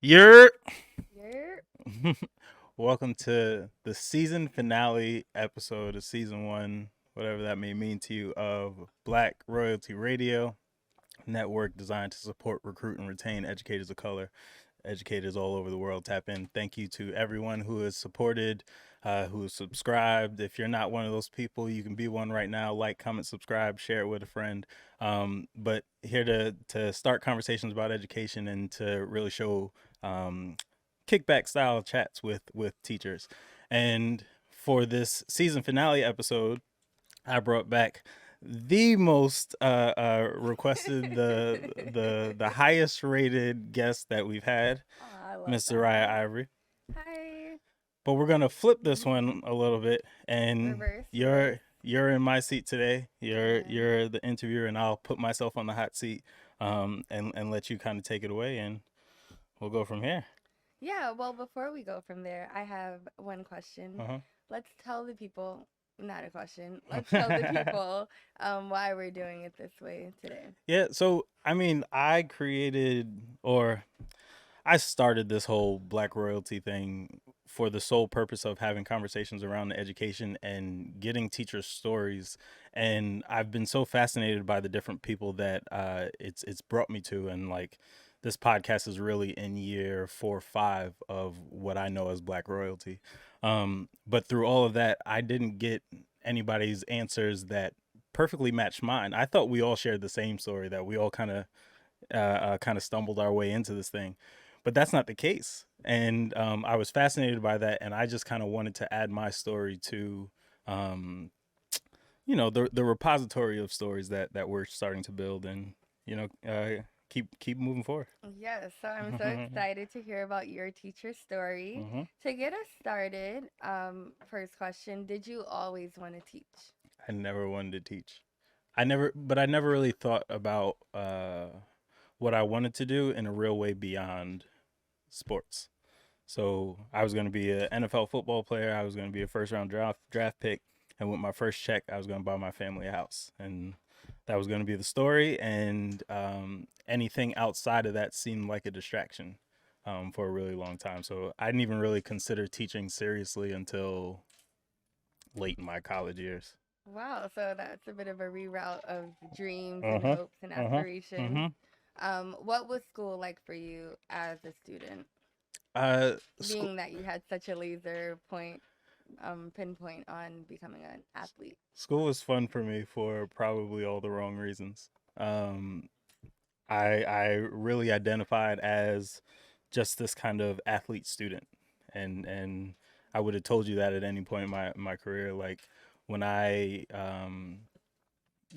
You're Yep. welcome to the season finale episode of season one, whatever that may mean to you, of Black Royalty Radio, network designed to support, recruit, and retain educators of color, educators all over the world. Tap in. Thank you to everyone who has supported, who has subscribed. If you're not one of those people, you can be one right now. Like, comment, subscribe, share it with a friend. But here to start conversations about education and to really show um, kickback style chats with teachers. And for this season finale episode, I brought back the most requested, the highest rated guest that we've had, Oh, I love Miss Zariah that. Ivory. Hi. But we're gonna flip this Mhm. one a little bit, and Reverse, reverse. you're in my seat today. Yeah. You're the interviewer, and I'll put myself on the hot seat, and let you kind of take it away, and we'll go from here. Yeah, well, before we go from there, I have one question. Uh Let's tell the people, not a question, let's tell the huh. people why we're doing it this way today. Yeah. So I mean, I created or I started this whole Black royalty thing for the sole purpose of having conversations around education and getting teachers' stories. And I've been so fascinated by the different people that it's brought me to. And like this podcast is really in year 4 or 5 of what I know as Black royalty. But through all of that, I didn't get anybody's answers that perfectly matched mine. I thought we all shared the same story, that we all kind of stumbled our way into this thing, but that's not the case. And I was fascinated by that, and I just kind of wanted to add my story to, um, the repository of stories that we're starting to build, and keep moving forward. Yes, so I'm so excited to hear about your teacher story. Hmm. To get us started, first question, did you always want to teach? I never wanted to teach. I never really thought about what I wanted to do in a real way beyond sports. So I was going to be an NFL football player. I was going to be a first round draft pick, and with my first check, I was going to buy my family a house, and that was going to be the story. And anything outside of that seemed like a distraction for a really long time. So I didn't even really consider teaching seriously until late in my college years. Wow, so that's a bit of a reroute of dreams Uh and huh. hopes and Uh huh. aspirations. Mm-hmm. What was school like for you as a student, School being that you had such a pinpoint on becoming an athlete? school was fun for me for probably all the wrong reasons. Um, I really identified as just this kind of athlete student, and I would have told you that at any point in my career. Like when I um,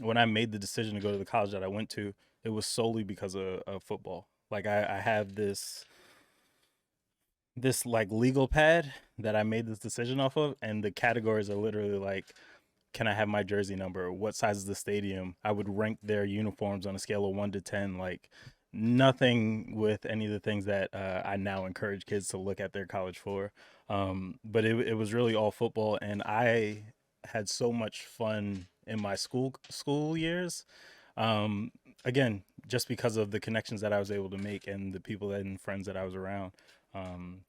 when I made the decision to go to the college that I went to, it was solely because of football. Like I have this like legal pad that I made this decision off of, and the categories are literally like, can I have my jersey number? What size is the stadium? I would rank their uniforms on a scale of 1 to 10. Like nothing with any of the things that I now encourage kids to look at their college for. But it was really all football, and I had so much fun in my school years. Um, Again, just because of the connections that I was able to make and the people and friends that I was around. Um,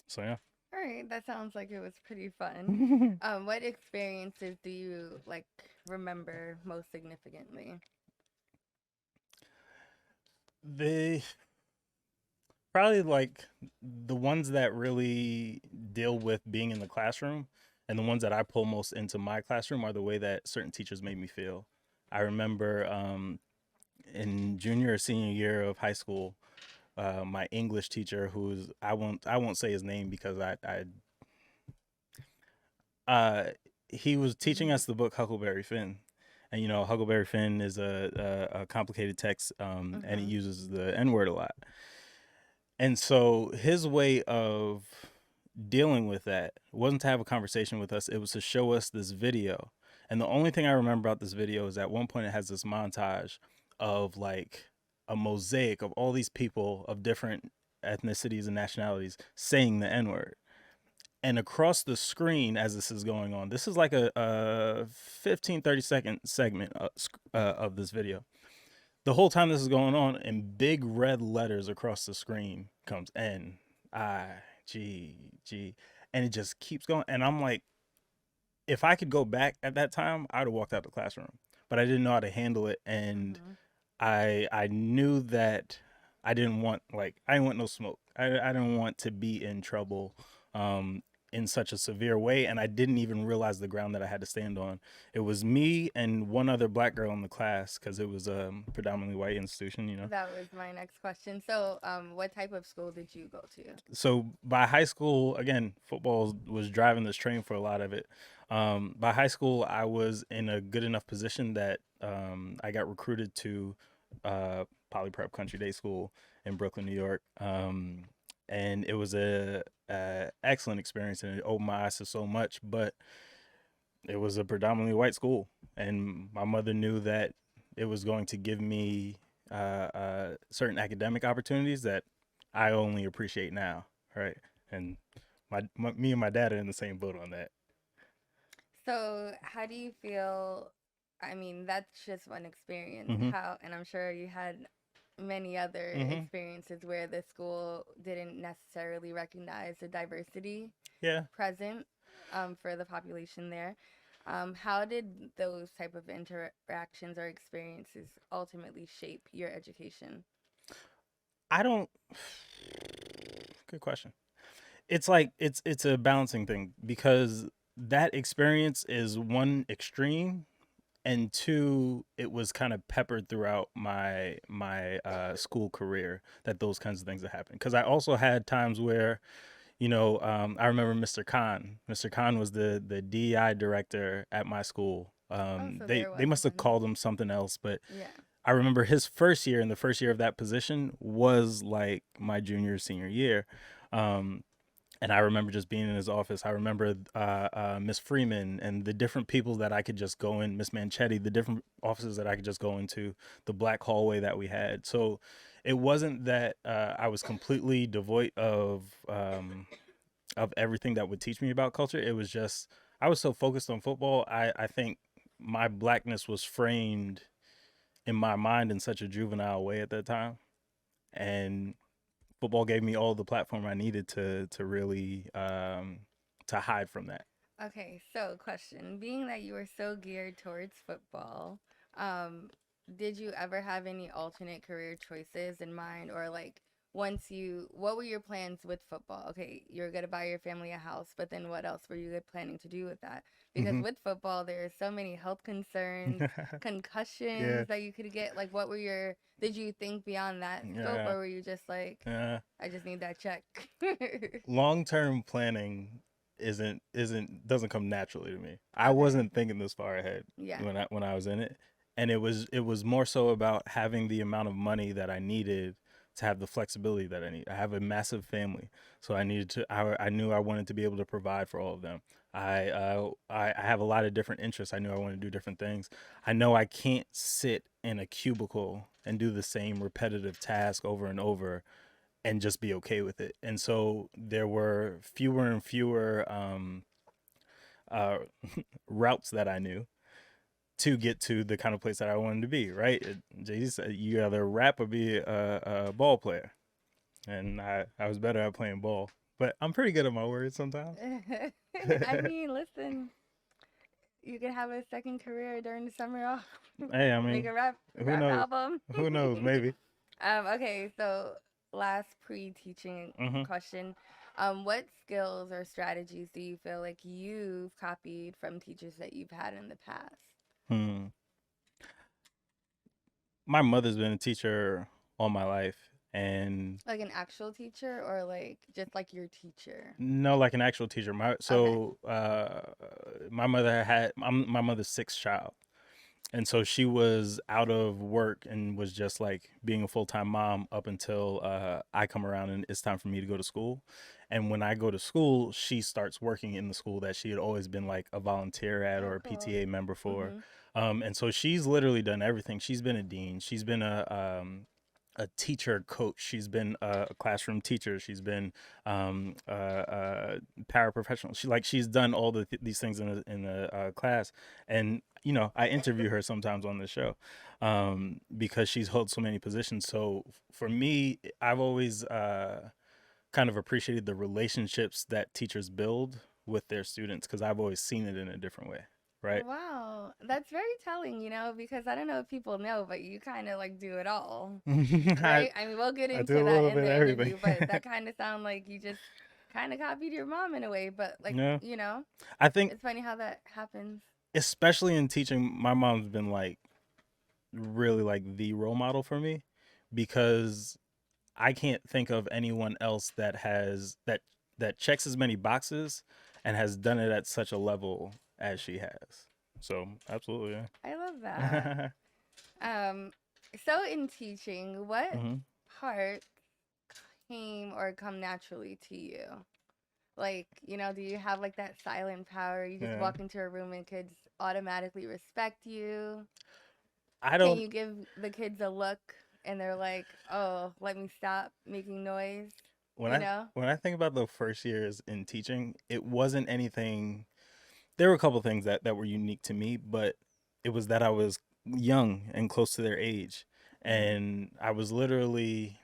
so yeah. All right, that sounds like it was pretty fun. What experiences do you like remember most significantly? They probably like the ones that really deal with being in the classroom, and the ones that I pull most into my classroom are the way that certain teachers made me feel. I remember in junior or senior year of high school, my English teacher, who's I won't say his name because uh, he was teaching us the book Huckleberry Finn, and Huckleberry Finn is a complicated text, and it Mm-hmm. uses the N word a lot. And so his way of dealing with that wasn't to have a conversation with us, it was to show us this video. And the only thing I remember about this video is at one point it has this montage of like a mosaic of all these people of different ethnicities and nationalities saying the N word. And across the screen, as this is going on, this is like a 15, 30-second segment of this video. the whole time this is going on, in big red letters across the screen comes N-I-G-G, and it just keeps going. And I'm like, if I could go back at that time, I'd have walked out the classroom. But I didn't know how to handle it, and Mhm. I knew that I didn't want no smoke. I didn't want to be in trouble um in such a severe way, and I didn't even realize the ground that I had to stand on. It was me and one other black girl in the class because it was a predominantly white institution, you know. That was my next question. So, what type of school did you go to? So by high school, again, football was driving this train for a lot of it. By high school, I was in a good enough position that I got recruited to Poly Prep Country Day School in Brooklyn, New York, and it was a excellent experience, and it opened my eyes to so much. But it was a predominantly white school, and my mother knew that it was going to give me certain academic opportunities that I only appreciate now, right? And me and my dad are in the same boat on that. So, how do you feel? I mean, that's just one experience. Mm-hmm. How, and I'm sure you had many other Mm-hmm. experiences where the school didn't necessarily recognize the diversity Yeah. present for the population there. How did those type of interactions or experiences ultimately shape your education? I don't. Good question. It's like it's a balancing thing because that experience is one extreme, and two, it was kind of peppered throughout my school career that those kinds of things have happened. Because I also had times where, I remember Mr. Khan. Mr. Khan was the DEI director at my school. Oh, so They there they was must have one. called him something else, but Yeah. I remember his first year, and the first year of that position was like my junior senior year. Um, and I remember just being in his office. I remember Miss Freeman and the different people that I could just go in, Miss Manchetti, the different offices that I could just go into, the black hallway that we had. So it wasn't that I was completely devoid of everything that would teach me about culture. It was just I was so focused on football. I think my blackness was framed in my mind in such a juvenile way at that time, and football gave me all the platform I needed to really to hide from that. Okay, so question. Being that you were so geared towards football, um, did you ever have any alternate career choices in mind or like what were your plans with football? Okay, you're gonna buy your family a house, but then what else were you planning to do with that? Because Hmm. with football, there are so many health concerns, Yeah, concussions that you could get. Like, did you think beyond that scope yeah, or were you just like, yeah. I just need that check? Long term planning isn't doesn't come naturally to me. I Okay, wasn't thinking this far ahead yeah. when I was in it, and it was more so about having the amount of money that I needed to have the flexibility that I need. I have a massive family, so I knew I wanted to be able to provide for all of them. I have a lot of different interests. I knew I wanted to do different things. I know I can't sit in a cubicle and do the same repetitive task over and over and just be okay with it. And so there were fewer and fewer uh, routes that I knew to get to the kind of place that I wanted to be. Right? Jay Z said you either rap or be a ball player, and I was better at playing ball, but I'm pretty good at my words sometimes. I mean, listen, you could have a second career during the summer off. Hey, I Make mean, a rap who rap knows? album. Who knows? Maybe. Okay, so last pre-teaching Hmm. question. What skills or strategies do you feel like you've copied from teachers that you've had in the past? Hmm. My mother's been a teacher all my life, and Like an actual teacher or like just like your teacher? no, like an actual teacher. Okay. My mother's sixth child, and so she was out of work and was just like being a full-time mom up until I come around and it's time for me to go to school. And when I go to school, she starts working in the school that she had always been like a volunteer at Oh, or a cool. PTA member for. Mhm. And so she's literally done everything. She's been a dean. She's been a teacher coach. She's been a classroom teacher. She's been paraprofessional. She's done all these things in the class. And I interview her sometimes on the show because she's held so many positions. So for me, I've always kind of appreciated the relationships that teachers build with their students because I've always seen it in a different way, right? Wow, that's very telling, because I don't know if people know, but you kind of like do it all, I right? I mean, we'll get I do into a that little in bit of the everything. interview, but that kind of sound like you just kind of copied your mom in a way, but like, Yeah, I think it's funny how that happens. especially in teaching, my mom's been like really like the role model for me because I can't think of anyone else that checks as many boxes and has done it at such a level as she has. So absolutely, I love that. yeah. Um, so in teaching, what hmm part came or come naturally to you? Like, do you have like that silent power? You just Yeah. walk into a room and kids automatically respect you? I Can don't you give the kids a look and they're like, "Oh, let me stop making noise," when you I know? when I think about the first years in teaching, it wasn't anything. There were a couple things that were unique to me, but it was that I was young and close to their age, Hmm. and I was literally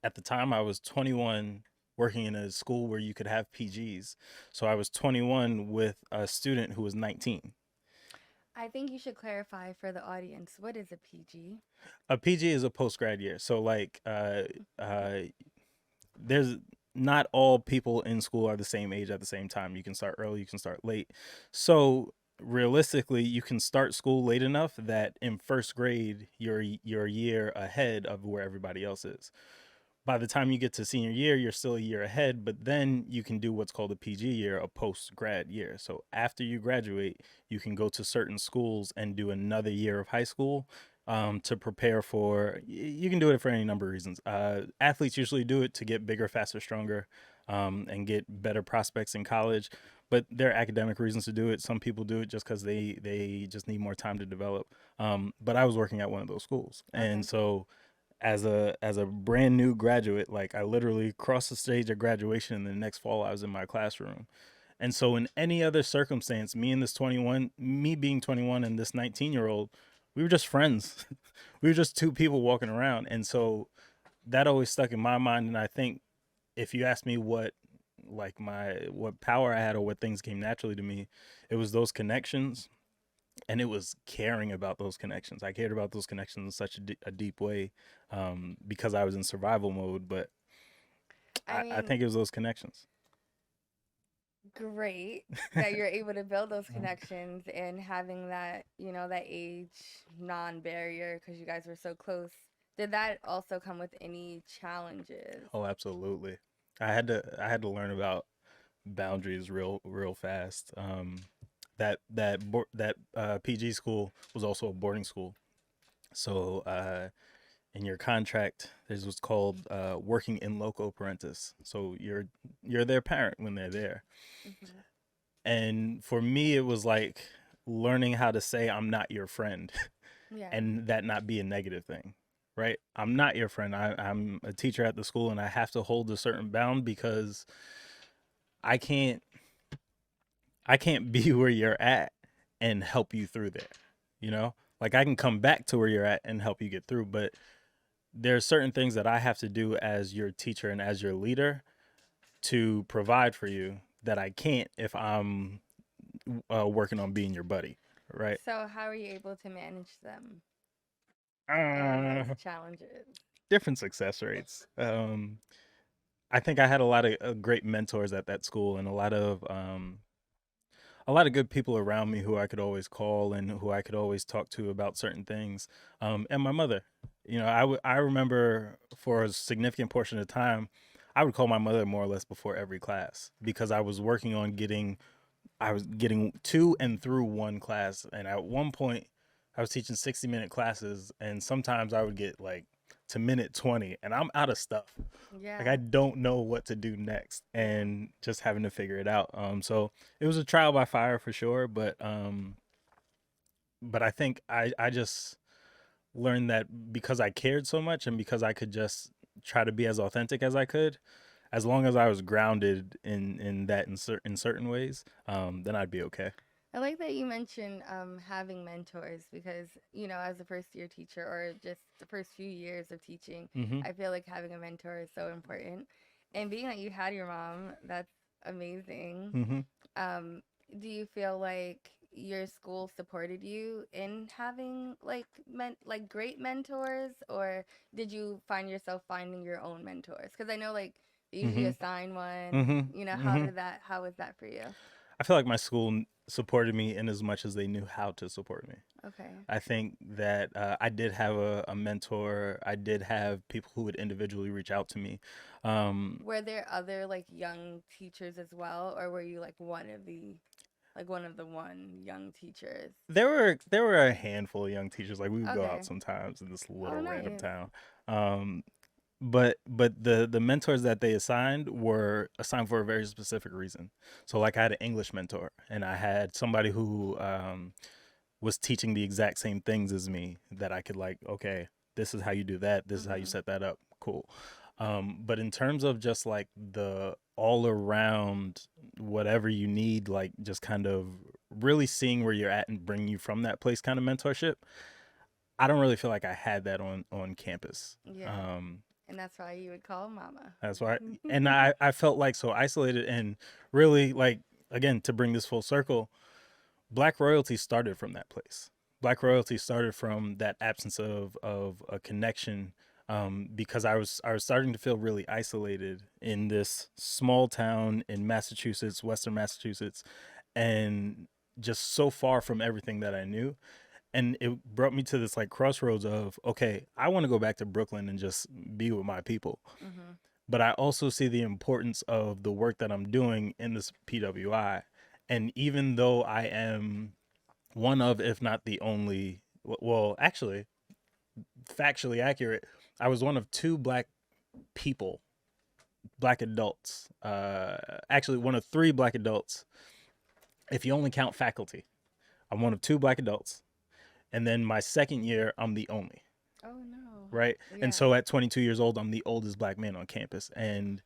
at the time I was 21 working in a school where you could have PGs. So I was 21 with a student who was 19. I think you should clarify for the audience, what is a PG? A PG is a post grad year. So like uh there's not all people in school are the same age at the same time. You can start early, you can start late. So realistically, you can start school late enough that in first grade you're a year ahead of where everybody else is. By the time you get to senior year, you're still a year ahead, but then you can do what's called a PG year, a post grad year. So after you graduate, you can go to certain schools and do another year of high school to prepare for. You can do it for any number of reasons. Athletes usually do it to get bigger, faster, stronger, and get better prospects in college. But there are academic reasons to do it. Some people do it just because they just need more time to develop. But I was working at one of those schools, and Okay. so as a brand new graduate, like I literally crossed the stage of graduation, and the next fall I was in my classroom. And so in any other circumstance, me being 21 and this 19-year-old, we were just friends. We were just two people walking around. And so that always stuck in my mind. And I think if you ask me what power I had or what things came naturally to me, it was those connections, and it was caring about those connections. I cared about those connections in such a deep way because I was in survival mode. But I I mean, think it was those connections. great that you're able to build those connections and having that, that age non-barrier because you guys were so close. Did that also come with any challenges? Oh, absolutely. I had to learn about boundaries real fast. That PG school was also a boarding school. So in your contract, there's what's called working in loco parentis. So you're their parent when they're there. Hmm. And for me, it was like learning how to say I'm not your friend, Yeah. and that not be a negative thing, right? I'm not your friend. I'm a teacher at the school, and I have to hold a certain bound because I can't I can't be where you're at and help you through there. You know, like I can come back to where you're at and help you get through, but there's certain things that I have to do as your teacher and as your leader to provide for you that I can't if I'm working on being your buddy, right? So how are you able to manage them and those Uh, challenges? Different success rates. I think I had a lot of great mentors at that school, and a lot of good people around me who I could always call and who I could always talk to about certain things. And my mother, I remember for a significant portion of the time, I would call my mother more or less before every class because I was getting to and through one class. And at one point, I was teaching 60-minute classes, and sometimes I would get like to minute 20, and I'm out of stuff. Like Yeah. I don't know what to do next, and just having to figure it out. So it was a trial by fire for sure, but I think I just learned that because I cared so much and because I could just try to be as authentic as I could, as long as I was grounded in that in certain ways, then I'd be okay. I like that you mentioned having mentors because, as a first year teacher or just the first few years of teaching, Mm-hmm. I feel like having a mentor is so important. And being that you had your mom, that's amazing. Mm-hmm. Um, do you feel like your school supported you in having like great mentors, or did you find yourself finding your own mentors? Because I know like they usually Mm-hmm. assign one. Mm-hmm. Mm-hmm. How was that for you? I feel like my school supported me in as much as they knew how to support me. Okay. I think that I did have a mentor. I did have people who would individually reach out to me. Um, Were there other like young teachers as well, or were you like one of the one young teachers? there were a handful of young teachers. Like we would go out Okay. sometimes in this Oh, little random nice. town. Um, but the mentors that they assigned were assigned for a very specific reason. So like I had an English mentor, and I had somebody who was teaching the exact same things as me that I could like, okay, this is how you do that, this is how you Mhm. set that up, cool. But in terms of just like the all around whatever you need, like just kind of really seeing where you're at and bringing you from that place kind of mentorship, I don't really feel like I had that on campus. Yeah. Um, And that's why you would call mama. that's why, and I felt like so isolated and really like again to bring this full circle, Black royalty started from that place. Black royalty started from that absence of a connection, because I was starting to feel really isolated in this small town in Massachusetts, Western Massachusetts, and just so far from everything that I knew. And it brought me to this like crossroads of, okay, I want to go back to Brooklyn and just be with my people. Mhm. But I also see the importance of the work that I'm doing in this PWI. And even though I am one of, if not the only, well, actually, factually accurate, I was one of two black people, black adults, actually, one of three black adults, if you only count faculty. I'm one of two black adults. And then my second year, I'm the only, Oh no. right? And Yeah. so at 22 years old, I'm the oldest black man on campus. And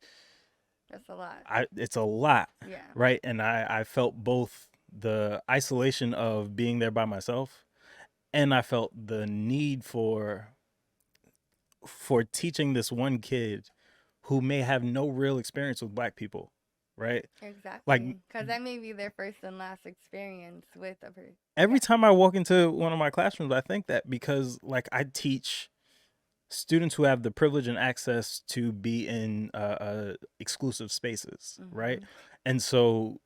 That's a lot. it's a lot, Yeah. right? And I felt both the isolation of being there by myself, and I felt the need for teaching this one kid who may have no real experience with black people, right? Like Exactly. Because that may be their first and last experience with a person. every Yeah. time I walk into one of my classrooms, I think that because like I teach students who have the privilege and access to be in exclusive spaces, right? Mhm. And so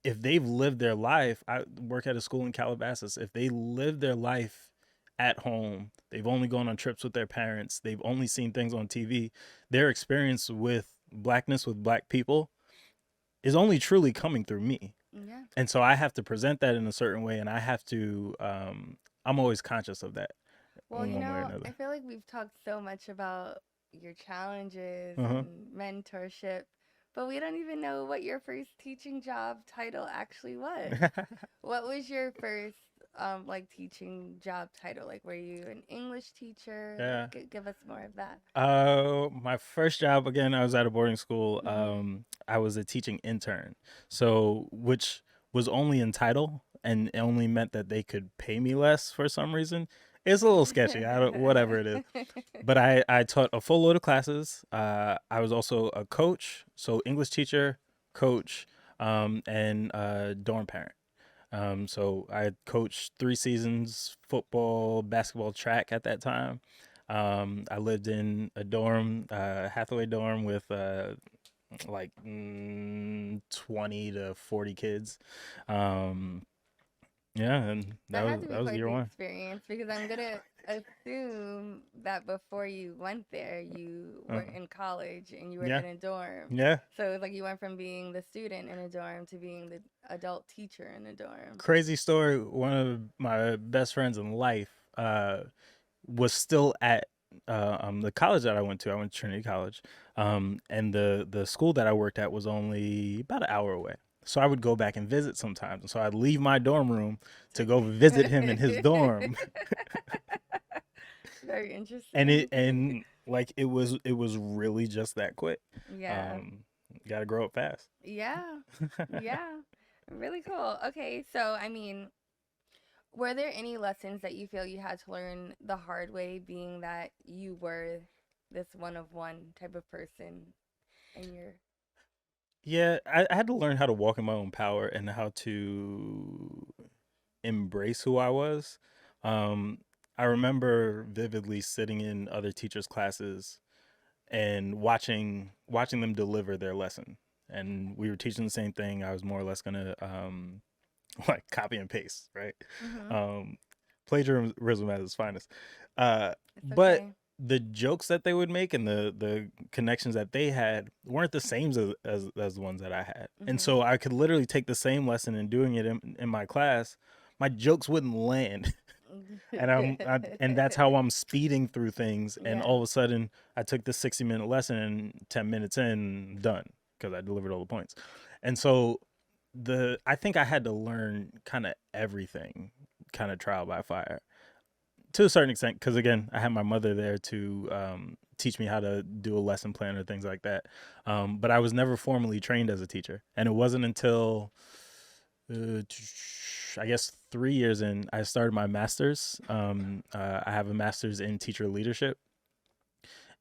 if they've lived their life, I work at a school in Calabasas. If they live their life at home, they've only gone on trips with their parents, they've only seen things on TV, their experience with blackness, with black people, is only truly coming through me. Yeah. And so I have to present that in a certain way, and I have to, I'm always conscious of that Well, in one way or I another. feel like we've talked so much about your challenges Uh and mentorship, but we don't even know what your first teaching job title actually was. huh. What was your first like teaching job title? Like were you an English teacher? Like Yeah. give us more of that. My first job again, I was at a boarding school. Mhm. I was a teaching intern, so which was only in title and it only meant that they could pay me less for some reason. It's a little sketchy. I don't, whatever it is, but I taught a full load of classes. I was also a coach, so English teacher, coach, and dorm parent. So I coached 3 seasons, football, basketball, track at that time. I lived in a dorm, Hathaway dorm with like 20 to 40 kids. Um, yeah, and that That was had to be that was quite year the one. experience because I'm gonna assume that before you went there, you Uh, were in college and you were yeah, in a dorm. yeah. So it's like you went from being the student in a dorm to being the adult teacher in a dorm. Crazy story. One of my best friends in life was still at the college that I went to. I went to Trinity College, and the school that I worked at was only about an hour away. So I would go back and visit sometimes. And so I'd leave my dorm room to go visit him in his dorm. Very and interesting. it was really just that quick. Yeah. Um, Got to grow up fast. Yeah. Yeah. Really cool. Okay, so I mean, were there any lessons that you feel you had to learn the hard way, being that you were this one of one type of person and you're Yeah, I had to learn how to walk in my own power and how to embrace who I was. Um, I remember vividly sitting in other teachers' classes and watching them deliver their lesson. And we were teaching the same thing. I was more or less gonna like copy and paste, right? mm-hmm. Um, Plagiarism at its finest. Uh, It's but okay. the jokes that they would make and the connections that they had weren't the same as the ones that I had. And Mm-hmm. so I could literally take the same lesson and doing it in my class, my jokes wouldn't land. And that's how I'm speeding through things. And Yeah. all of a sudden, I took this 60-minute lesson and 10 minutes in, done because I delivered all the points. And so I think I had to learn kind of everything, kind of trial by fire to a certain extent. Because again, I had my mother there to teach me how to do a lesson plan or things like that. But I was never formally trained as a teacher, and it wasn't until I guess 3 years in, I started my master's. I have a master's in teacher leadership,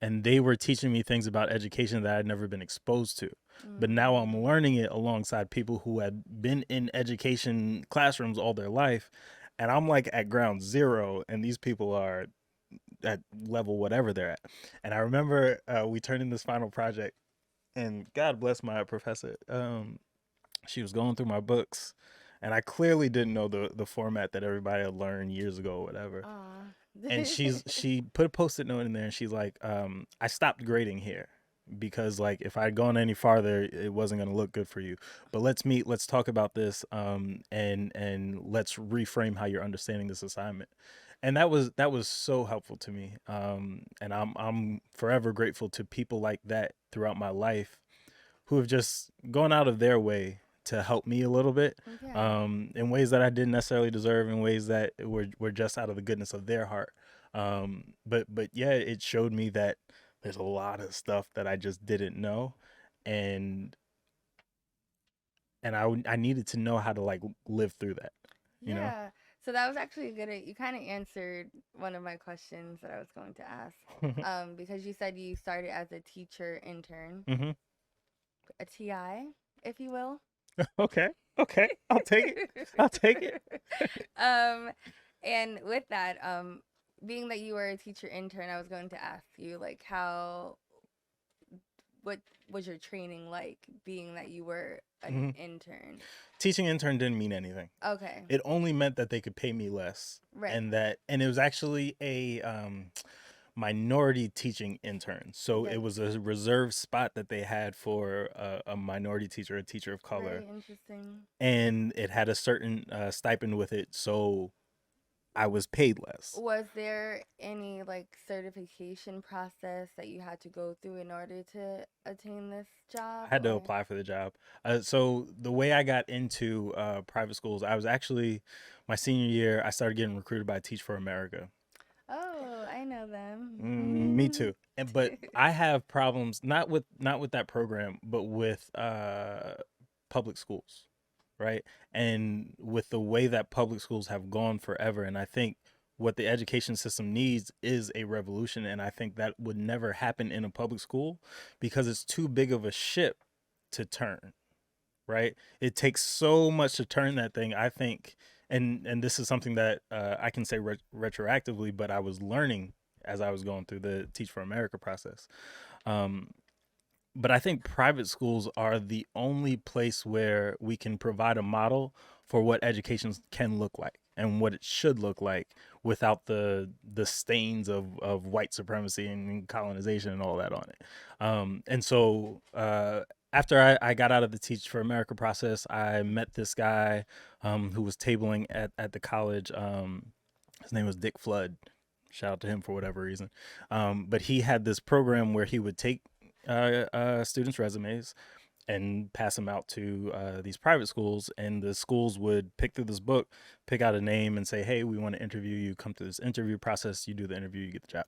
and they were teaching me things about education that I'd never been exposed to. But now I'm Mm. learning it alongside people who had been in education classrooms all their life. And I'm like at ground zero, and these people are at level whatever they're at. And I remember we turned in this final project, and God bless my professor. She was going through my books, and I clearly didn't know the format that everybody had learned years ago or whatever. Aw. And she put a post-it note in there, and she's like, I stopped grading here because like if I'd gone any farther, it wasn't going to look good for you. But let's meet, let's talk about this, and let's reframe how you're understanding this assignment. And that was so helpful to me. And I'm forever grateful to people like that throughout my life who have just gone out of their way to help me a little bit, Yeah. in ways that I didn't necessarily deserve, in ways that were just out of the goodness of their heart. But yeah, it showed me that there's a lot of stuff that I just didn't know, and I needed to know how to like live through that, you know. Yeah. So that was actually good. You kind of answered one of my questions that I was going to ask. Because you said you started as a teacher intern, Hmm. a TI, if you will. Okay, okay, I'll take it. I'll take it. um, and with that, being that you were a teacher intern, I was going to ask you like what was your training like, being that you were an Hmm. intern? Teaching intern didn't mean anything. Okay. It only meant that they could pay me less, Right. and it was actually a minority teaching intern. So it Right. was a reserved spot that they had for a minority teacher, a teacher of color, Very interesting. and it had a certain stipend with it. So I was paid less. Was there any like certification process that you had to go through in order to attain this I job had to or? apply for the job. So the way I got into private schools, I was actually my senior year. I started getting recruited by Teach for America. Oh, I know Me them. too. But I have problems not with that program, but with public schools, right? And with the way that public schools have gone forever, and I think what the education system needs is a revolution, and I think that would never happen in a public school because it's too big of a ship to turn, right? It takes so much to turn that thing. I think, and this is something that I can say retroactively, but I was learning as I was going through the Teach for America process. Um, but I think private schools are the only place where we can provide a model for what education can look like and what it should look like without the stains of white supremacy and colonization and all that on it. And so after I got out of the Teach for America process, I met this guy who was tabling at the college. His name was Dick Flood. Shout out to him for whatever reason. But he had this program where he would take students' resumes and pass them out to these private schools, and the schools would pick through this book, pick out a name, and say, "Hey, we want to interview you. Come to this interview process. You do the interview, you get the job."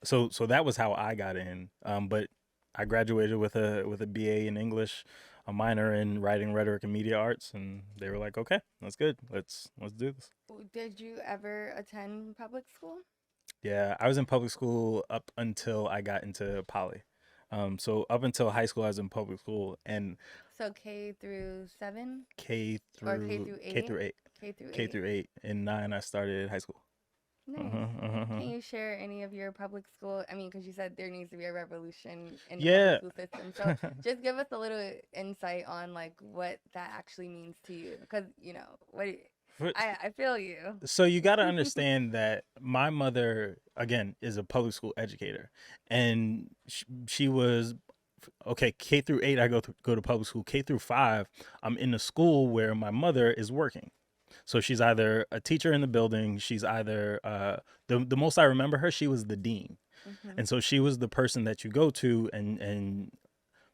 So that was how I got in. But I graduated with a BA in English, a minor in writing, rhetoric, and media arts, and they were like, "Okay, that's good. Let's do this." Did you ever attend public school? Yeah, I was in public school up until I got into poly. So up until high school, I was in public school, and So K through 7 K or K through through K 8? through eight, K through K 8. through eight, and nine I started high school. Nice. Uh-huh, uh-huh, uh-huh. Can you share any of your public school? I mean, because you said there needs to be a revolution in the public Yeah. school system. So just give us a little insight on like what that actually means to you. Because, For- I feel you. so you got to understand that my mother again is a public school educator, and she was okay. K through eight, I go to public school. K through five, I'm in a school where my mother is working. So she's either a teacher in the building. She's either the most I remember her, she was the dean, Hmm. and so she was the person that you go to, and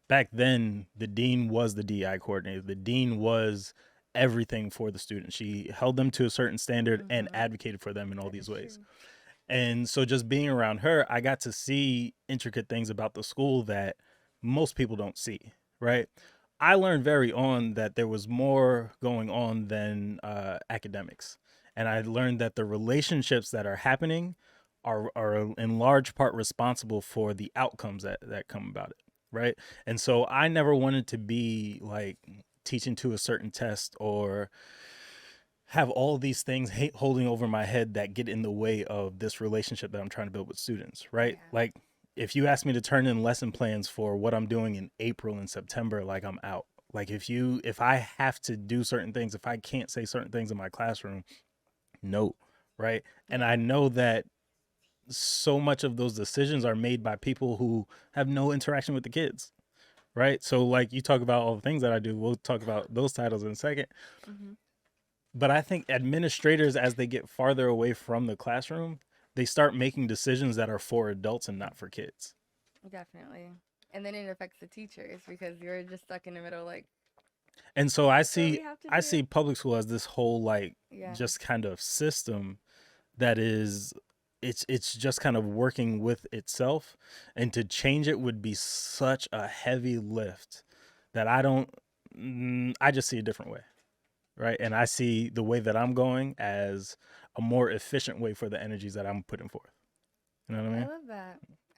back then the dean was the DI coordinator. The dean was everything for the students. She held them to a certain standard and Hmm. advocated for them in all That these is ways. true. And so just being around her, I got to see intricate things about the school that most people don't see, right? I learned very on that there was more going on than academics. And I learned that the relationships that are happening are in large part responsible for the outcomes that come about it, right? And so I never wanted to be like teaching to a certain test or have all these things holding over my head that get in the way of this relationship that I'm trying to build with students, right? Yeah. Like if you ask me to turn in lesson plans for what I'm doing in April and September, like I'm out. Like if I have to do certain things, if I can't say certain things in my classroom, no, right? And I Yeah. know that so much of those decisions are made by people who have no interaction with the kids, right? So like you talk about all the things that I do, we'll talk about those titles in a second. Hmm. But I think administrators, as they get farther away from the classroom, they start making decisions that are for adults and not for kids. Definitely. And then it affects the teachers because you're just stuck in the middle, like, And so this is what we have to I do. see public school as this whole like Yeah. just kind of system that is it's just kind of working with itself, and to change it would be such a heavy lift that I just see a different way, right? And I see the way that I'm going as a more efficient way for the energies that I'm putting forth. You know what I I mean? love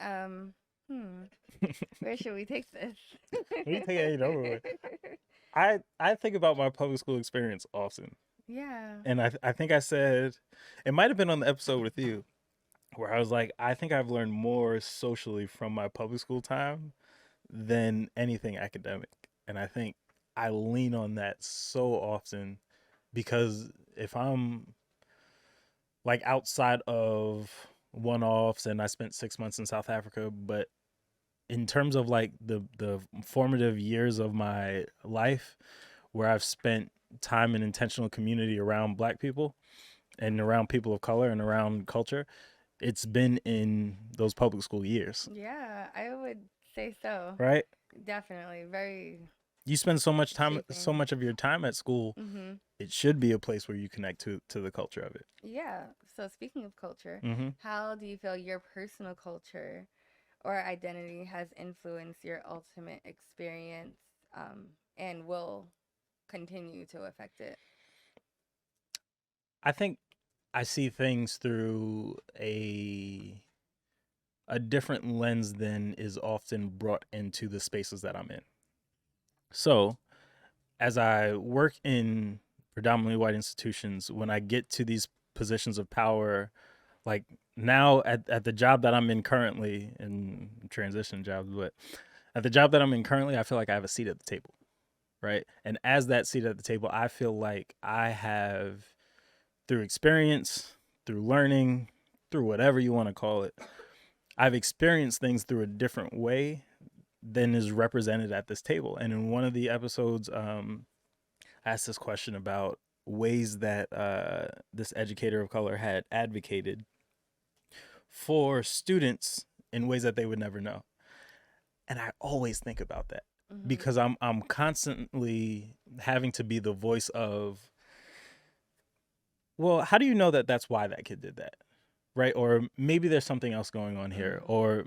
that. Um, hmm. Where should we take this? We take it over with. I think about my public school experience often, Yeah. and I think I said it might have been on the episode with you where I was like, I think I've learned more socially from my public school time than anything academic, and I think I lean on that so often because if I'm like outside of one offs, and I spent 6 months in South Africa, but in terms of like the formative years of my life where I've spent time in intentional community around black people and around people of color and around culture, it's been in those public school years, Yeah, I would say so. right? Definitely. Very You spend so shaping. much of your time at school, Mm-hmm. it should be a place where you connect to the culture of it. Yeah. So speaking of culture, Mm-hmm. how do you feel your personal culture or identity has influenced your ultimate experience, and will continue to affect it? I think I see things through a different lens than is often brought into the spaces that I'm in. So, as I work in predominantly white institutions, when I get to these positions of power, like now at the job that I'm in currently, in transition jobs, but at the job that I'm in currently, I feel like I have a seat at the table, right? And as that seat at the table, I feel like I have, through experience, through learning, through whatever you want to call it, I've experienced things through a different way than is represented at this table. And in one of the episodes, I asked this question about ways that this educator of color had advocated for students in ways that they would never know. And I always think about that. Mhm. because I'm constantly having to be the voice of, well, how do you know that that's why that kid did that, right? Or maybe there's something else going on here, Mhm. or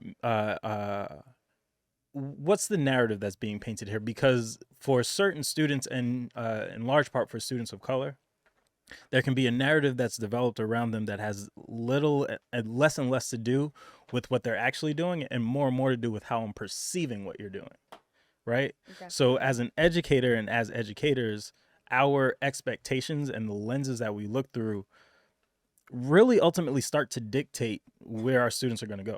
what's the narrative that's being painted here? Because for certain students, and in large part for students of color, there can be a narrative that's developed around them that has little and less to do with what they're actually doing, and more to do with how I'm perceiving what you're doing, right? So Definitely. as an educator and as educators, our expectations and the lenses that we look through really ultimately start to dictate where our students are going to go,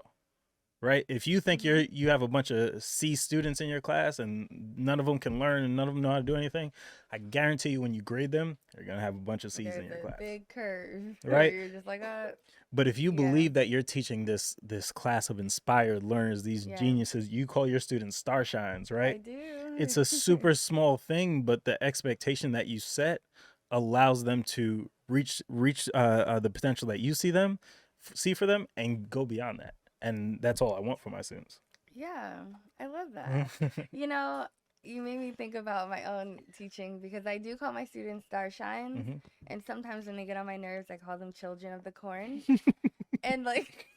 right? If you think Mhm. you have a bunch of C students in your class and none of them can learn and none of them know how to do anything, I guarantee you when you grade them, you're going to have a bunch of C's in There's your a class, big curve where right? you're just like, But if you yeah, believe that you're teaching this class of inspired learners, these yeah, geniuses, you call your students starshines, I right? do. It's a super small thing, but the expectation that you set allows them to reach the potential that you see for them, and go beyond that. And that's all I want for my students. Yeah, I love that. You know, you made me think about my own teaching because I do call my students star shines, Hmm. and sometimes when they get on my nerves, I call them children of the corn. And like,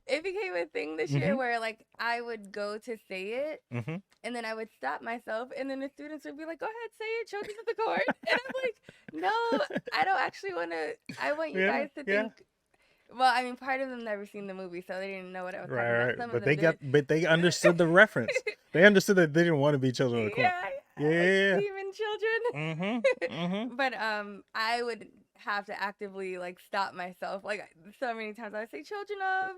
it became a thing this year Hmm. where like I would go to say it, Hmm. and then I would stop myself, and then the students would be like, "Go ahead, say it, children of the corn." And I'm like, "No, I don't actually want to. I want you Yeah, guys to yeah. think." Well, I mean, part of them never seen the movie, so they didn't know what I was talking Right, about. right. Some of But them did. they understood the reference. They understood that they didn't want to be children of the corn. Yeah, Yeah, like yeah, demon children. yeah. Hmm. But I would have to actively like stop myself. Like so many times I would say children of,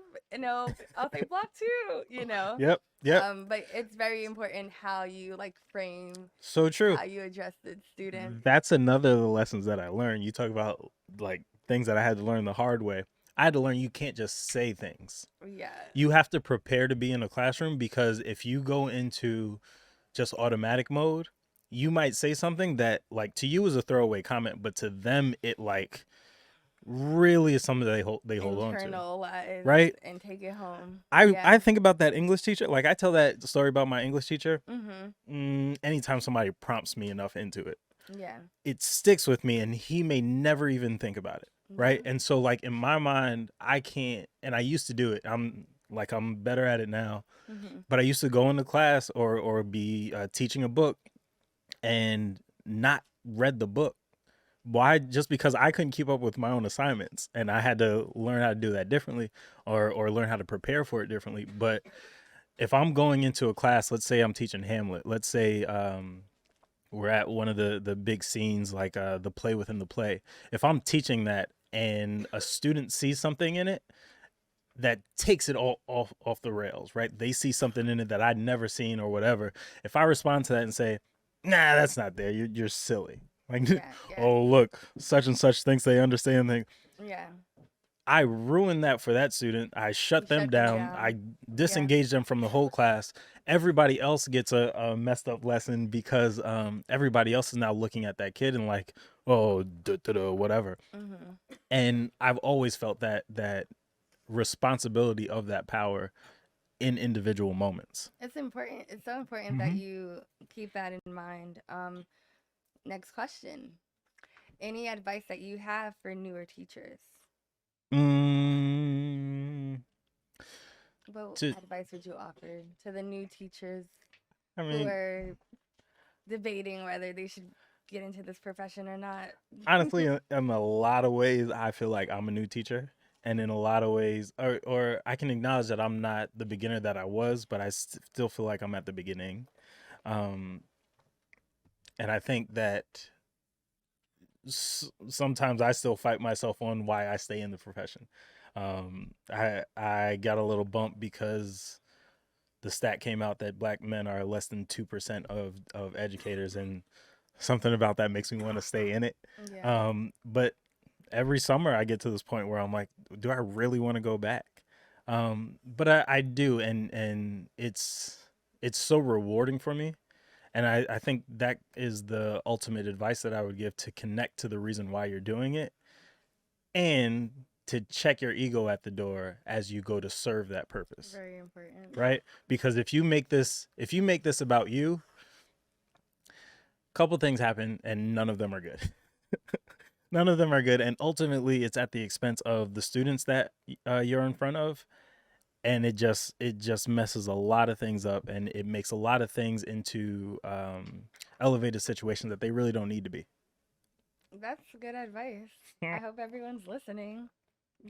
I'll say block two, Yep, yep. But it's very important how you like frame, So true. how you address the students. That's another of the lessons that I learned. You talk about like things that I had to learn the hard way. I had to learn you can't just say things. Yeah. You have to prepare to be in a classroom, because if you go into just automatic mode, you might say something that like to you is a throwaway comment, but to them it like really is something they hold on to, Internalize right? and take it home. I Yeah. think about that English teacher. Like I tell that story about my English teacher. Mhm. Anytime somebody prompts me enough into it, Yeah. it sticks with me, and he may never even think about it, right? Yeah. And so like in my mind, I can't, and I used to do it. I'm better at it now, Mhm. but I used to go into class or be teaching a book and not read the book. Why? Just because I couldn't keep up with my own assignments, and I had to learn how to do that differently, or learn how to prepare for it differently. But if I'm going into a class, let's say I'm teaching Hamlet, let's say we're at one of the big scenes, like the play within the play. If I'm teaching that and a student sees something in it that takes it all off the rails, right? They see something in it that I'd never seen or whatever. If I respond to that and say, "Nah, that's not there. You're silly." Like, Yeah. Yeah. "Oh, look, such and such thinks they understand things." Yeah. I ruin that for that student. I You shut them shut them down. down. I Yeah. disengage them from the whole class. Everybody else gets a messed up lesson, because everybody else is now looking at that kid and like, oh, whatever. Mhm. And I've always felt that responsibility of that power in individual moments. It's important. It's so important that Mm-hmm. you keep that in mind. Next question. Any advice that you have for newer teachers? Mm, What to, advice would you offer to the new teachers I who mean, are debating whether they should get into this profession or not? honestly, in a lot of ways, I feel like I'm a new teacher, and in a lot of ways, or I can acknowledge that I'm not the beginner that I was, but I still feel like I'm at the beginning. Um, and I think that sometimes I still fight myself on why I stay in the profession. I got a little bump because the stat came out that black men are less than 2% of educators, and something about that makes me want to stay in it. Yeah. But every summer I get to this point where I'm like, do I really want to go back? But I do, and it's so rewarding for me. And I think that is the ultimate advice that I would give, to connect to the reason why you're doing it, and to check your ego at the door as you go to serve that purpose, Very important. right? Because if you make this about you, a couple things happen and none of them are good. None of them are good, and ultimately it's at the expense of the students that you're in front of, and it just messes a lot of things up, and it makes a lot of things into elevated situations that they really don't need to be. That's good advice. I hope everyone's listening.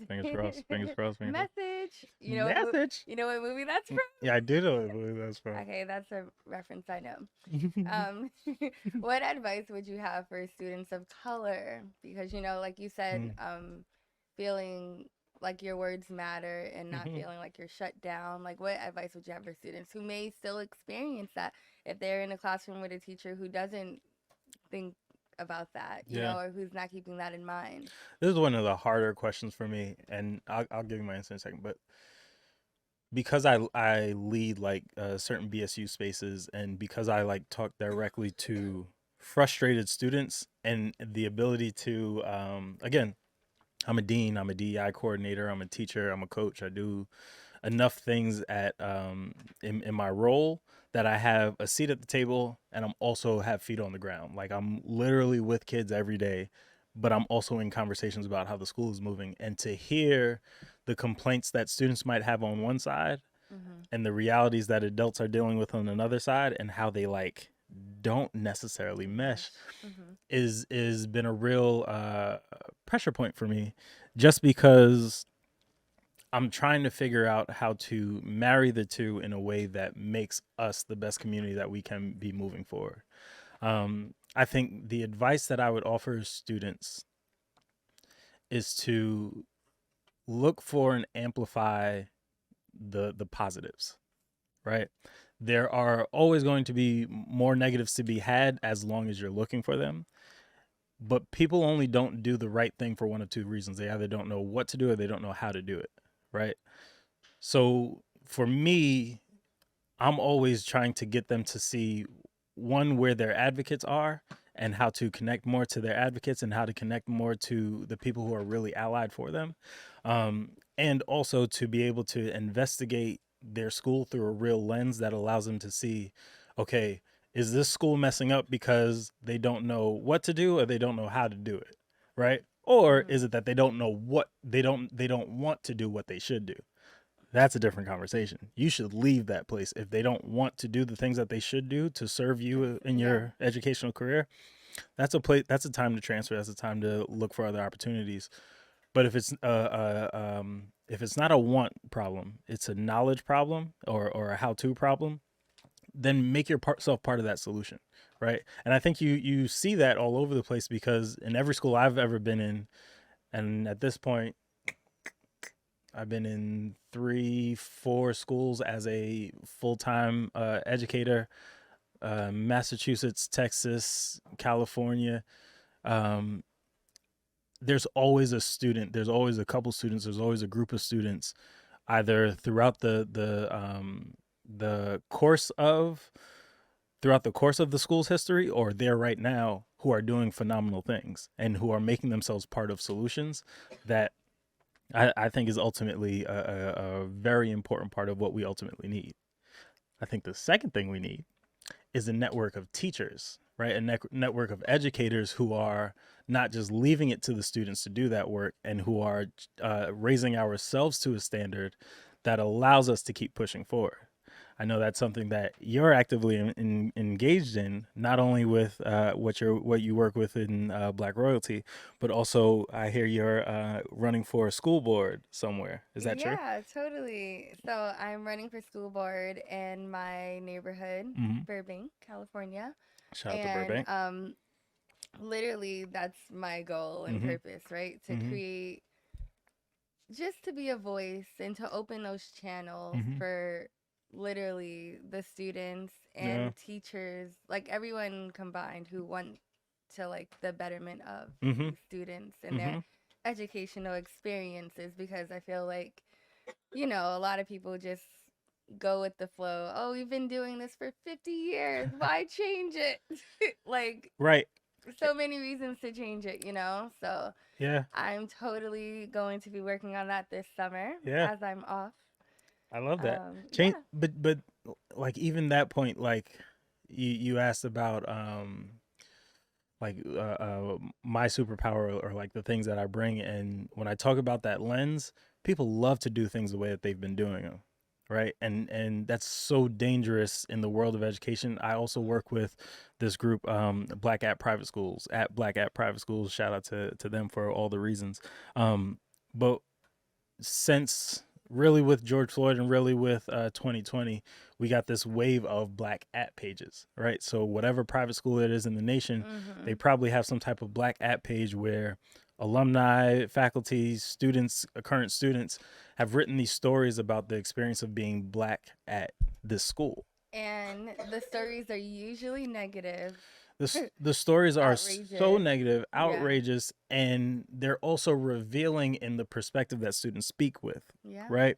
Fingers crossed. Fingers crossed. Fingers crossed. Message. Message. You know what movie that's from? Yeah, I do know what that's from. Okay, that's a reference I know. Um, what advice would you have for students of color? Because like you said, feeling like your words matter and not feeling like you're shut down. Like, what advice would you have for students who may still experience that if they're in a classroom with a teacher who doesn't think about that, Yeah, or who's not keeping that in mind? this is one of the harder questions for me, and I'll give you my answer in a second. But because I lead like certain BSU spaces, and because I like talk directly to frustrated students, and the ability to again, I'm a dean, I'm a DEI coordinator, I'm a teacher, I'm a coach. I do enough things at in my role that I have a seat at the table, and I'm also have feet on the ground. Like, I'm literally with kids every day, but I'm also in conversations about how the school is moving, and to hear the complaints that students might have on one side Mm-hmm. and the realities that adults are dealing with on another side, and how they like don't necessarily mesh, Mesh. Mm-hmm. is been a real pressure point for me, just because I'm trying to figure out how to marry the two in a way that makes us the best community that we can be moving forward. I think the advice that I would offer students is to look for and amplify the positives, right? There are always going to be more negatives to be had as long as you're looking for them. But people only don't do the right thing for one of two reasons. They either don't know what to do or they don't know how to do it, right? So for me, I'm always trying to get them to see, one, where their advocates are and how to connect more to their advocates and how to connect more to the people who are really allied for them. And also to be able to investigate their school through a real lens that allows them to see, okay, is this school messing up because they don't know what to do or they don't know how to do it, right? Or Mm-hmm. is it that they don't know what they don't want to do what they should do? That's a different conversation. You should leave that place if they don't want to do the things that they should do to serve you in Yeah. your educational career. That's a place. That's a time to transfer. That's a time to look for other opportunities. But if it's not a want problem, it's a knowledge problem or a how to problem, then make yourself part of that solution, right? And I think you see that all over the place, because in every school I've ever been in, and at this point I've been in 3, 4 schools as a full time educator, Massachusetts, Texas, California. Um, there's always a student. There's always a couple students. There's always a group of students, either the course of throughout the course of the school's history, or there right now, who are doing phenomenal things and who are making themselves part of solutions that I think is ultimately a very important part of what we ultimately need. I think the second thing we need is a network of teachers, right? A network of educators who are not just leaving it to the students to do that work, and who are raising ourselves to a standard that allows us to keep pushing forward. I know that's something that you're actively engaged in, not only with what you work with in Black Royalty, but also I hear you're running for a school board somewhere. Is that true? Yeah, totally. So I'm running for school board in my neighborhood, Mm-hmm. Burbank, California. Shout out to And Burbank. literally that's my goal and Mm-hmm. purpose, right? To Mm-hmm. create, just to be a voice and to open those channels Mm-hmm. for literally the students Yeah. and teachers, like everyone combined, who want to like the betterment of Mm-hmm. these students and their Mm-hmm. educational experiences. Because I feel like, a lot of people just go with the flow. Oh, we've been doing this for 50 years. Why change it? Like, Right. so many reasons to change it, you know? So Yeah, I'm totally going to be working on that this summer yeah, as I'm off. I love that. Change, Yeah. but like even that point, like you asked about like my superpower or like the things that I bring, and when I talk about that lens, people love to do things the way that they've been doing them, right? And that's so dangerous in the world of education. I also work with this group, Black at Private Schools, at Black at Private Schools. Shout out to them for all the reasons. But since really with George Floyd and really with 2020, we got this wave of black app pages, right? So whatever private school it is in the nation, they Mm-hmm. probably have some type of black app page where alumni, faculty, students, current students have written these stories about the experience of being black at this school. And the stories are usually negative, The stories are so outrageous. negative, Yeah. outrageous, and they're also revealing in the perspective that students speak with, Yeah. right?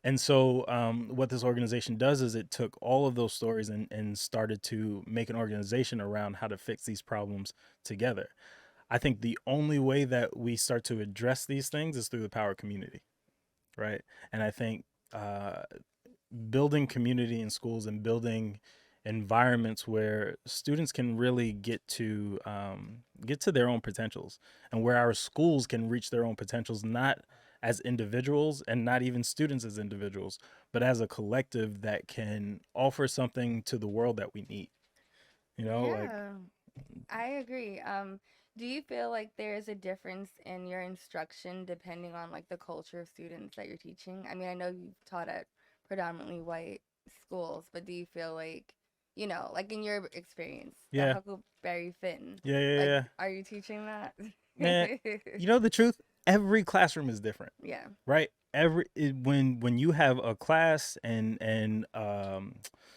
And so, what this organization does is it took all of those stories and started to make an organization around how to fix these problems together. I think the only way that we start to address these things is through the power of community, right? And I think uh, building community in schools and building environments where students can really get to their own potentials, and where our schools can reach their own potentials, not as individuals and not even students as individuals, but as a collective that can offer something to the world that we need. You know, like Yeah. I agree. Do you feel like there's a difference in your instruction depending on like the culture of students that you're teaching? I mean, I know you've taught at predominantly white schools, but do you feel like, like in your experience, the yeah, Huckleberry Finn, yeah, yeah, like, yeah, are you teaching that? man. You know the truth, every classroom is different, Yeah. right? When you have a class and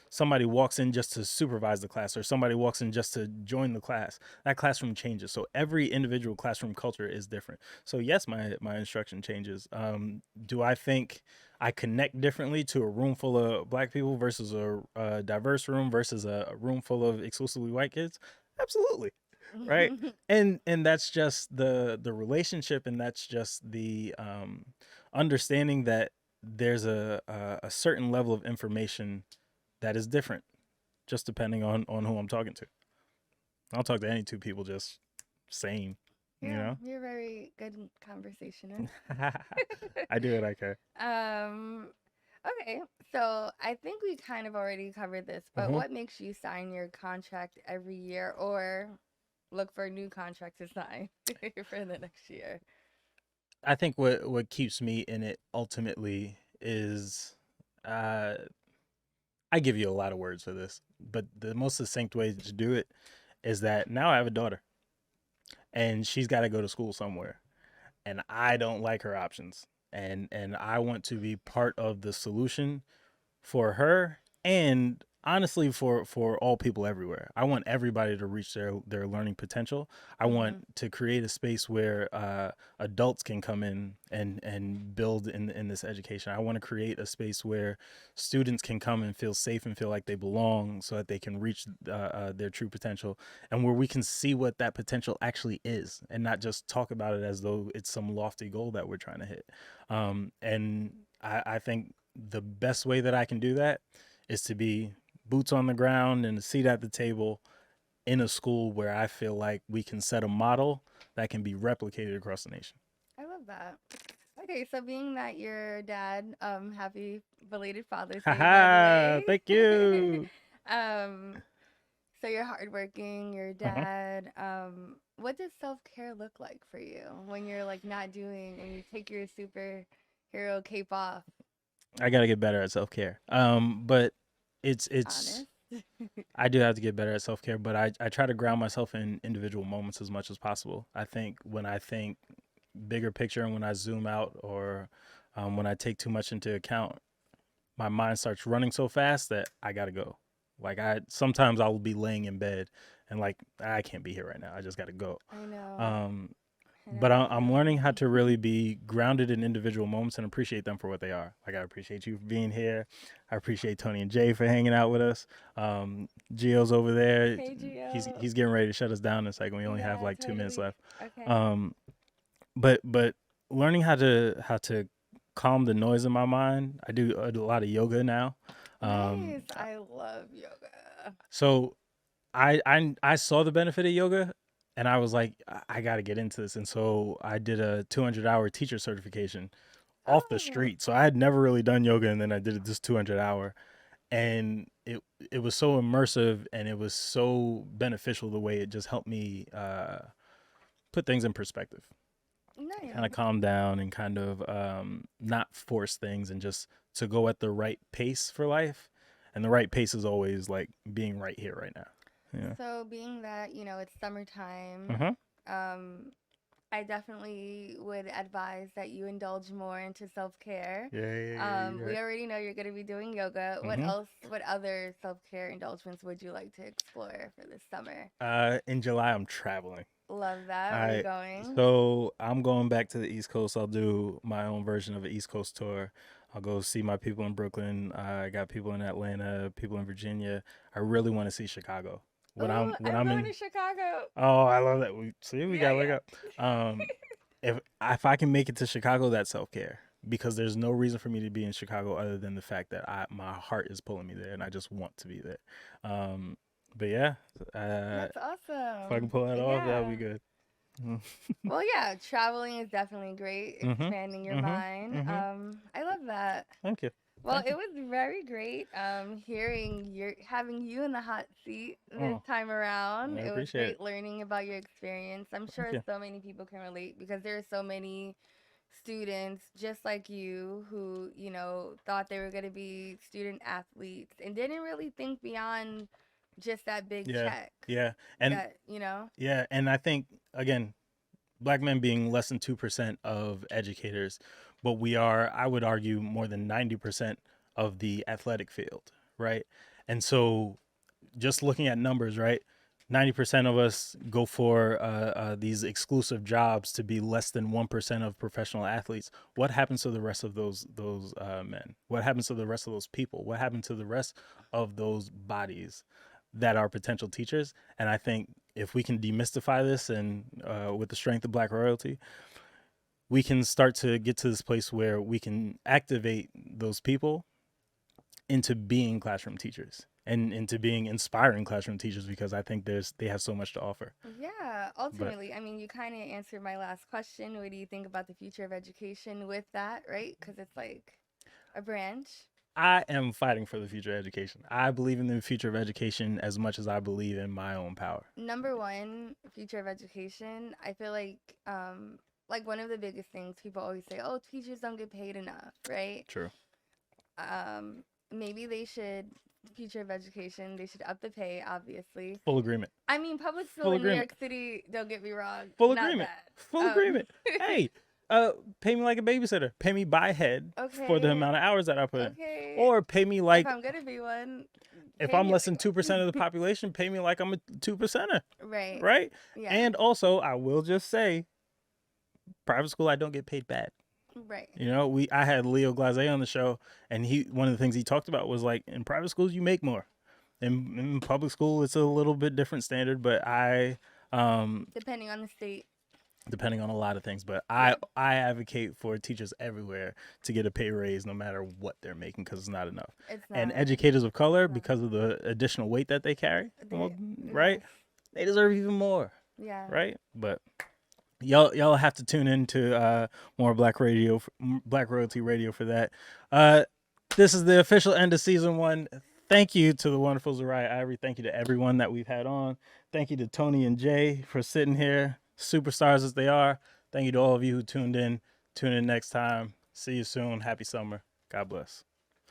somebody walks in just to supervise the class, or somebody walks in just to join the class, that classroom changes. So every individual classroom culture is different. So yes, my instruction changes. Do I think I connect differently to a room full of black people versus a diverse room versus a room full of exclusively white kids? Absolutely, right? And that's just the relationship, and that's just the understanding that there's a certain level of information that is different, just depending on who I'm talking to. I'll talk to any two people just same, you Yeah, know. you're a very good conversationist. I do what I can. Um, okay, so I think we kind of already covered this, but Hmm. what makes you sign your contract every year or look for a new contract to sign for the next year? I think what keeps me in it ultimately is uh I give you a lot of words for this, but the most succinct way to do it is that now I have a daughter, and she's got to go to school somewhere, and I don't like her options, and I want to be part of the solution for her, and honestly for all people everywhere. I want everybody to reach their learning potential. I want Mm-hmm. to create a space where adults can come in and build in this education. I want to create a space where students can come and feel safe and feel like they belong, so that they can reach their true potential, and where we can see what that potential actually is, and not just talk about it as though it's some lofty goal that we're trying to hit. And I think the best way that I can do that is to be boots on the ground and a seat at the table in a school where I feel like we can set a model that can be replicated across the nation. I love that. Okay, so being that your dad, happy belated Father's Day, by the Haha, way. thank you. um, so you're hardworking, your Uh-huh. dad. What does self-care look like for you when you're like not doing, when you take your superhero cape off? I gotta get better at self care. But it's Honest. I do have to get better at self care, but I try to ground myself in individual moments as much as possible. I think when I think bigger picture and when I zoom out, or when I take too much into account, my mind starts running so fast that I gotta go. Like I sometimes I'll be laying in bed and like I can't be here right now. I just gotta go. I know. Um, And But I'm learning how to I really be grounded in individual moments and appreciate them for what they are. Like I appreciate you for being here. I appreciate Tony and Jay for hanging out with us. Gio's over there. Hey Gio. He's getting ready to shut us down in a second. We only have Yeah, like 2 minutes totally. left. Okay. Um, but learning how to calm the noise in my mind. I do a lot of yoga now. Nice. I love yoga. So I saw the benefit of yoga, and I was like, I got to get into this. And so I did a 200-hour teacher certification off the Oh, street. So I had never really done yoga, and then I did this 200-hour, and it was so immersive, and it was so beneficial the way it just helped me put things in perspective, kind of nice. calm down, and kind of not force things, and just to go at the right pace for life. And the right pace is always like being right here, right now. Yeah. So, being that, it's summertime, Uh-huh. um, I definitely would advise that you indulge more into self-care. Yeah. You're We right. already know you're going to be doing yoga. What Mm-hmm. else, what other self-care indulgements would you like to explore for this summer? In July, I'm traveling. Love that. Where are you I going? So I'm going back to the East Coast. I'll do my own version of an East Coast tour. I'll go see my people in Brooklyn. I got people in Atlanta, people in Virginia. I really want to see Chicago. Oh, When I'm I'm going in to Chicago. Oh, I love that. We Yeah, got wake up. yeah. Um, if I can make it to Chicago, that's self care because there's no reason for me to be in Chicago other than the fact that my heart is pulling me there and I just want to be there. Um, but yeah, That's if I can awesome. pull that off, that would Yeah. be good. Well, yeah, traveling is definitely great, Mhm. expanding your Mhm. mind. Mhm. I love that. Thank you. Well, Thank it you. was very great hearing your having you in the hot seat this Oh, time around. I It was appreciate it. great learning about your experience. I'm Thank sure you. so many people can relate because there are so many students just like you who, thought they were going to be student athletes and didn't really think beyond just that big Yeah. check Yeah. And that, you know. yeah, and I think again, black men being less than 2% of educators, but we are, I would argue, more than 90% of the athletic field, right? And so just looking at numbers, right? 90% of us go for these exclusive jobs to be less than 1% of professional athletes. What happens to the rest of those men? What happens to the rest of those people? What happens to the rest of those bodies that are potential teachers? And I think if we can demystify this and with the strength of black royalty, we can start to get to this place where we can activate those people into being classroom teachers and into being inspiring classroom teachers because I think they have so much to offer. Yeah, But ultimately, I mean, you kind of answered my last question. What do you think about the future of education with that, right? Because it's like a branch. I am fighting for the future of education. I believe in the future of education as much as I believe in my own power. Number one, future of education. I feel like one of the biggest things people always say, oh, teachers don't get paid enough, right? True. Um, Maybe they should, future of education, they should up the pay, obviously. Full agreement. I mean, public school Full in New agreement. York City, don't get me wrong, Full not agreement. bad. Full Um, agreement. Hey, pay me like a babysitter. Pay me by head for the okay, amount of hours that I put in. okay. Or pay me If like I'm gonna be one, if pay I'm me less like than 2% one. of the population, pay me like I'm a 2%er, Right. right? Yeah. And also, I will just say, private school, I don't get paid bad. Right. You know, I had Leo Glaze on the show, and he one of the things he talked about was like in private schools you make more. In public school, it's a little bit different standard, but Depending on the state. depending on a lot of things, but Yeah. I advocate for teachers everywhere to get a pay raise no matter what they're making because it's not enough. It's And not. educators of It's color, not. because of the additional weight that they carry, They. well, right, Yes. they deserve even more, Yeah. right? But y'all have to tune into more Black Royalty Radio for that. Uh, this is the official end of season one. Thank you to the wonderful Zariah Ivory. Thank you to everyone that we've had on. Thank you to Tony and Jay for sitting here, superstars as they are. Thank you to all of you who tuned in. Tune in next time. See you soon. Happy summer. God bless.